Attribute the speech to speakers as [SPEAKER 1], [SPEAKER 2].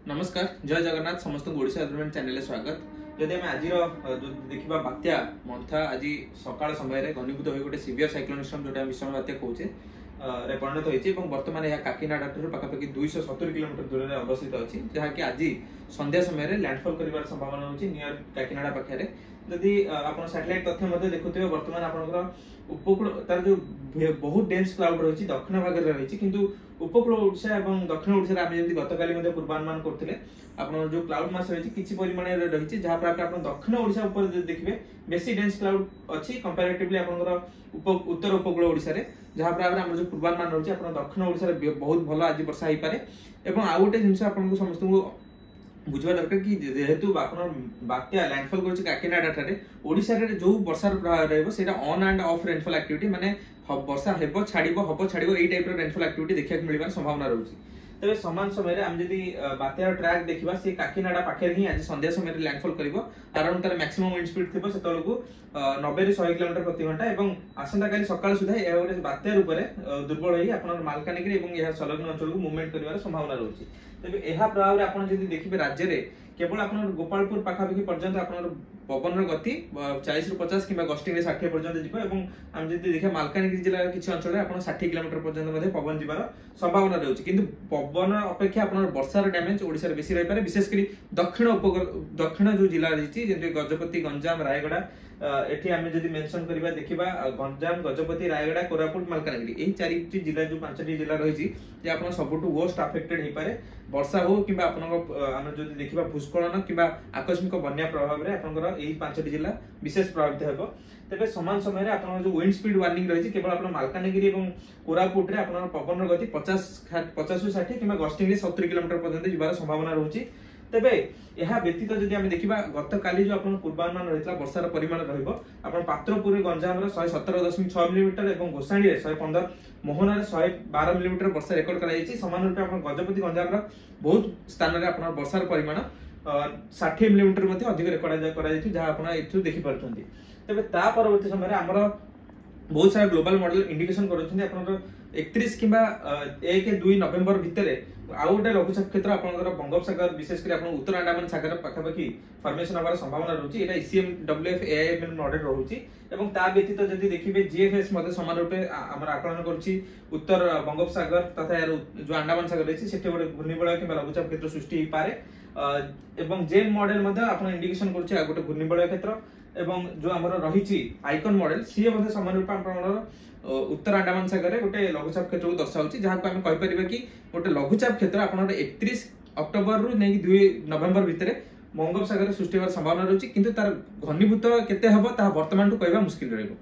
[SPEAKER 1] नमस्कार जय जगन्नाथ समस्त ओडिशा एग्रीमेंट चैनल स्वागत। जदि आम आज देखा बात्या मंथा आज सकाल समय घनीभूत हो गोटे सीवियर साइक्लोनिक स्टॉर्म जोटा भीषण बात्या कहूचे परिणत होती बर्तमान यह काकीनाडा ठार पाखापाखि 270 किलोमीटर दूर में अवस्थित अच्छी जहाँकि आज संध्या समय लैंडफॉल कर संभावना होची नियर काकीनाडा पाखे। जदि आप सैटेलाइट तथ्य देखुए बर्तमान आपंकर उपकूल तार जो बहुत डेन्स क्लाउड रही दक्षिण भाग में रही किंतु उपकूल ओडिशा और दक्षिण ओडिशा आम जमी गतकाली पूर्वानुमान करते आप जो क्लाउड मास रही किसी परिमाण रही जहाँ पर आप दक्षिण ओडिशा उपर देखिए बेसी डेन्स क्लाउड अच्छी कंपैरेटिवली आपंकर उत्तर उपकूल ओडिशा रे जहाँ पर आम जो पूर्वानुमान रही है दक्षिण ओडिशा बहुत भल आज वर्षा हो पारे। और गोटे जिन आपको समस्त बुझा दरकार कि जेहेतु बात्या लैंडफॉल कर काकीनाडा ठारे ओडिशा रे जो वर्षा रहबो सेटा on end of rainfall activity माने वर्षा हेबो छाड़िबो एई टाइप रो रेनफॉल एक्टिविटी देखिया मिलबार संभावना रहउची। तबे समान समय रे हम जदी बात्या ट्रैक देखिबा से काकीनाडा पाखे ही आज संध्या समय रे लैंडफॉल करिवो कारण तार मैक्सिमम विंड स्पीड थिबो सेतलकू 90 रे 100 किलोमीटर प्रति घंटा एवं आसंता काली सकाळ सुधा ए गोटे बात्या रूप रे दुर्बल होई आपन मालकानगिरी एवं यह संलग्न अंचल को मूवमेंट करिवार संभावना रहउची। तबे एहा प्रभाव रे आपन जदी देखिबे राज्य रे केवल आपन गोपालपुर पाखापाखि पर्यंत आपन पवन गति 40 ରୁ 50 किंबा गस्टिंग रे 60 पर्यंत जिवो एवं हम जदी देखा मालकानगिरी जिल्ला किछि अंचल रे आपन 60 किलोमीटर पर्यंत मध्ये पवन जिवार संभावना रहउची किंतु पवन अपेक्षा आपन वर्षार डैमेज ओडिसा रे बेसी रहि पारे विशेष करी दक्षिण जो जिल्ला रहिछि जेंति गजपति गंजाम रायगड़ा एठी आमे जदी मेंशन करबा देखिबा गंजाम गजपति रायगड़ा कोरापुट मालकानगिरी एही चारिटी जिल्ला जो पांचटी जिल्ला रहिछि जे आपन सबटु वर्स्ट अफेक्टेड हे पारे वर्षा हो किंबा आपन हम जदी देखिबा भूस्खलन किंबा आकस्मिक बन्या प्रभाव रे आपनकर एही पांचटी जिल्ला विशेष प्रभावित हेबो। तबे समान समय रे आपन जो विंड स्पीड वार्निंग रहिछि केवल आपन मालकानगिरी एवं कोरापुट रे आपन पवन गति 50 ରୁ 60 किंबा गस्टिंग रे 70 किलोमीटर पर्यंत जिबार संभावना रहउछि। तबे यह व्यतीत जदि आमे देखिबा गत काली जो आपन पूर्वानुमान रहितला वर्षार परिमाण रहइबो आपन पात्रपुर गंजाम रे 117.6 मिलीमीटर एवं गोसाणी रे 115 मोहना रे 112 मिलीमीटर वर्षा रेकॉर्ड करा जायछि। समान रूपे आपन गजपति गंजाम रे बहुत स्थान रे आपन वर्षार परिमाण 60 मिलीमीटर मध्ये अधिक रेकॉर्ड करा जायछि जहा आपन एथु देखि परछन्ती। तबे ता परवर्ती समय रे हमर बहुत सारा ग्लोबल मॉडल इंडिकेशन करूछन्ती आपन 31 किंबा 1-2 नवेम्बर भितर आउ गोटे लघुचाप क्षेत्र आपनकर बंगोपसागर विशेष कर आपन उत्तर अंडमान सागर पाखापाखि फॉर्मेशन होबार संभावना रहउची। एटा ECMWF AIML मॉडल रहउची एवं ता व्यतीत जदि देखिबे GFS मध्ये समान रूपे हमर आकलन करूची उत्तर बंगोपसागर तथा जो अंडमान सागर रहिछि सेठे गोटे घूर्णिबलय किंबा लघुचाप क्षेत्र सृष्टि हो पारे एवं जेन मॉडल मध्ये आपन इंडिकेशन करूची गोटे घूर्णिबलय क्षेत्र एवं जो हमर रहिछि आइकन मॉडल सी मध्ये समान रूपे आपन उत्तर अंडमान सागर रे गोटे लघुचाप क्षेत्र को दर्शाउछि जहाँ को हम कहि परिबा कि गोटे लघुचाप क्षेत्र आपन 31 अक्टोबर रु नै 2 नवेम्बर भितर बंगोपसागर सृष्टि होबार संभावना रहउछि किंतु तार घनीभूत केते हबो ता वर्तमान तो कहबा मुश्किल रहइबो।